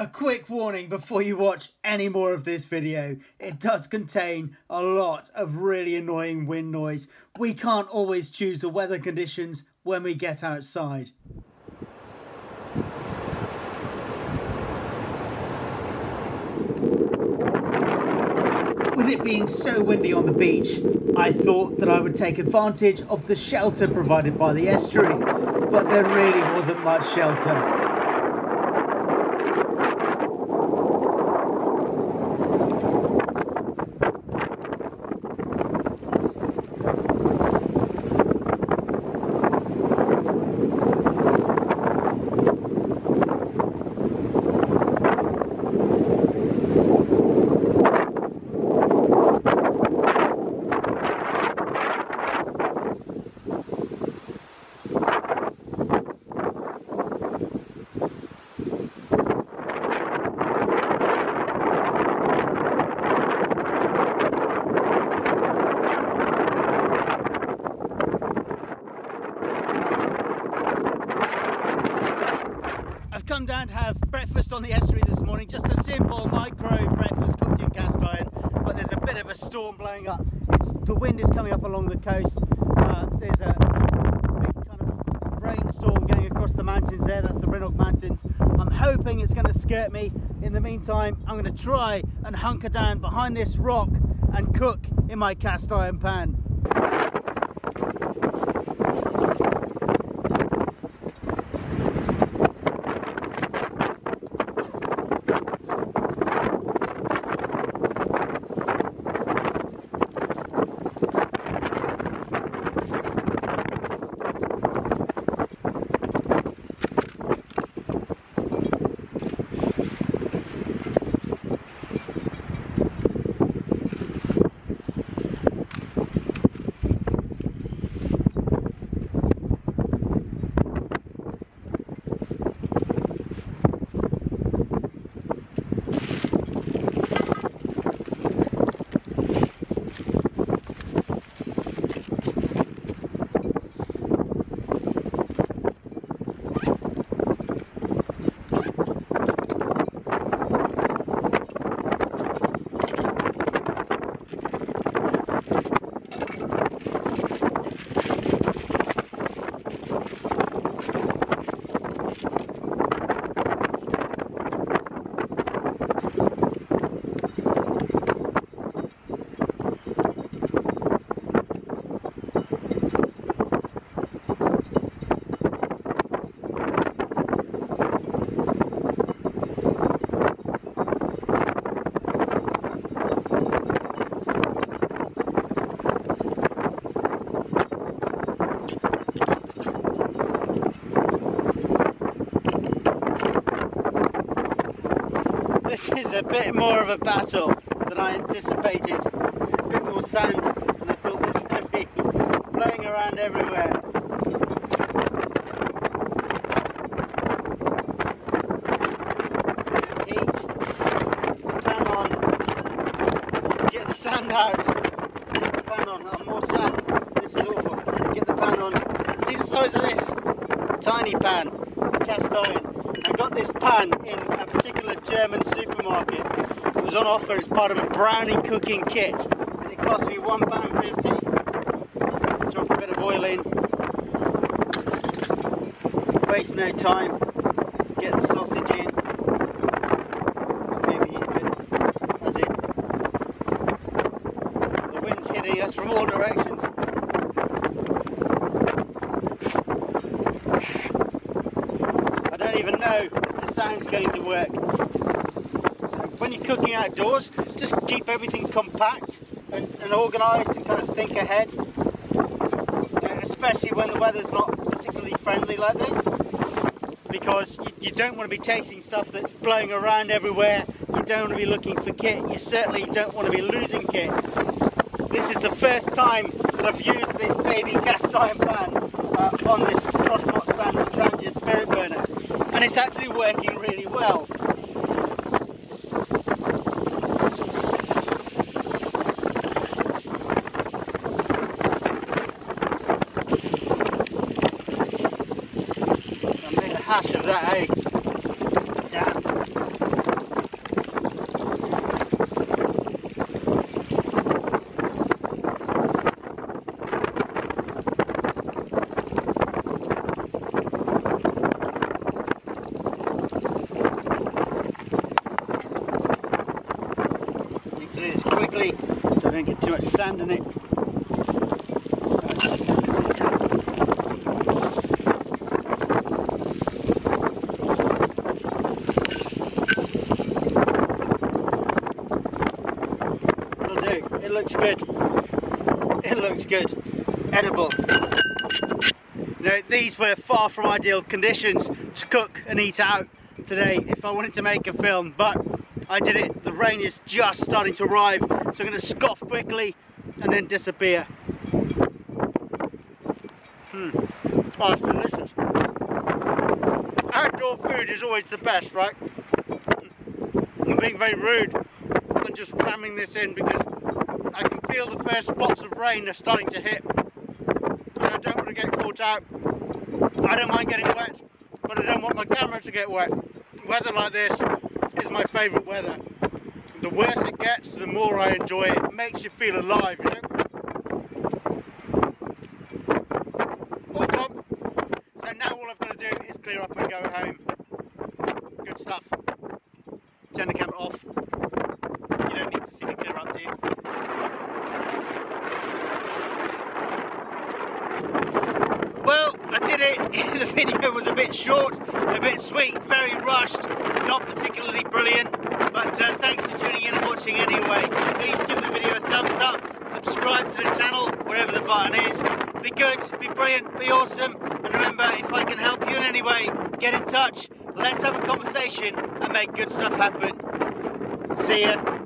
A quick warning before you watch any more of this video. It does contain a lot of really annoying wind noise. We can't always choose the weather conditions when we get outside. With it being so windy on the beach, I thought that I would take advantage of the shelter provided by the estuary, but there really wasn't much shelter. I've come down to have breakfast on the estuary this morning, just a simple micro breakfast cooked in cast iron, but there's a bit of a storm blowing up. The wind is coming up along the coast. There's a big kind of rainstorm going across the mountains there. That's the Rhinog Mountains. I'm hoping it's going to skirt me. In the meantime, I'm going to try and hunker down behind this rock and cook in my cast iron pan. This is a bit more of a battle than I anticipated. A bit more sand than I thought was going to be blowing around everywhere. Heat, fan on, get the sand out, get the fan on, oh, more sand, this is awful, get the pan on, see the size of this, tiny pan, cast iron. I got this pan in a particular German supermarket. It was on offer as part of a brownie cooking kit and it cost me £1.50. Drop a bit of oil in, waste no time, get the sausage in, maybe a bit, that's it. The wind's hitting us from all directions. I don't even know if the sound's going to work. When you're cooking outdoors, just keep everything compact and organised and kind of think ahead, especially when the weather's not particularly friendly like this, because you don't want to be chasing stuff that's blowing around everywhere. You don't want to be looking for kit. You certainly don't want to be losing kit. This is the first time that I've used this baby cast iron pan on this crosspot standard Trangia spirit burner, and it's actually working really well. I made a hash of that egg. Damn. quickly so I don't get too much sand in it. It'll do. It looks good. It looks good. Edible. You know, these were far from ideal conditions to cook and eat out today if I wanted to make a film, but I did it. The rain is just starting to arrive, so I'm going to scoff quickly and then disappear. Oh, it's delicious. Outdoor food is always the best, right? I'm being very rude and just ramming this in because I can feel the first spots of rain are starting to hit. And I don't want to get caught out. I don't mind getting wet, but I don't want my camera to get wet. Weather like this is my favourite weather. The worse it gets, the more I enjoy it. It makes you feel alive, you know? So now all I've got to do is clear up and go home. Good stuff. Turn the camera off. You don't need to see me clear up, do you? Well, I did it. The video was a bit short, a bit sweet, very rushed, not particularly brilliant, but thanks for tuning in and watching anyway. Please give the video a thumbs up, subscribe to the channel, wherever the button is. Be good, be brilliant, be awesome, and remember, if I can help you in any way, get in touch, let's have a conversation and make good stuff happen. See ya.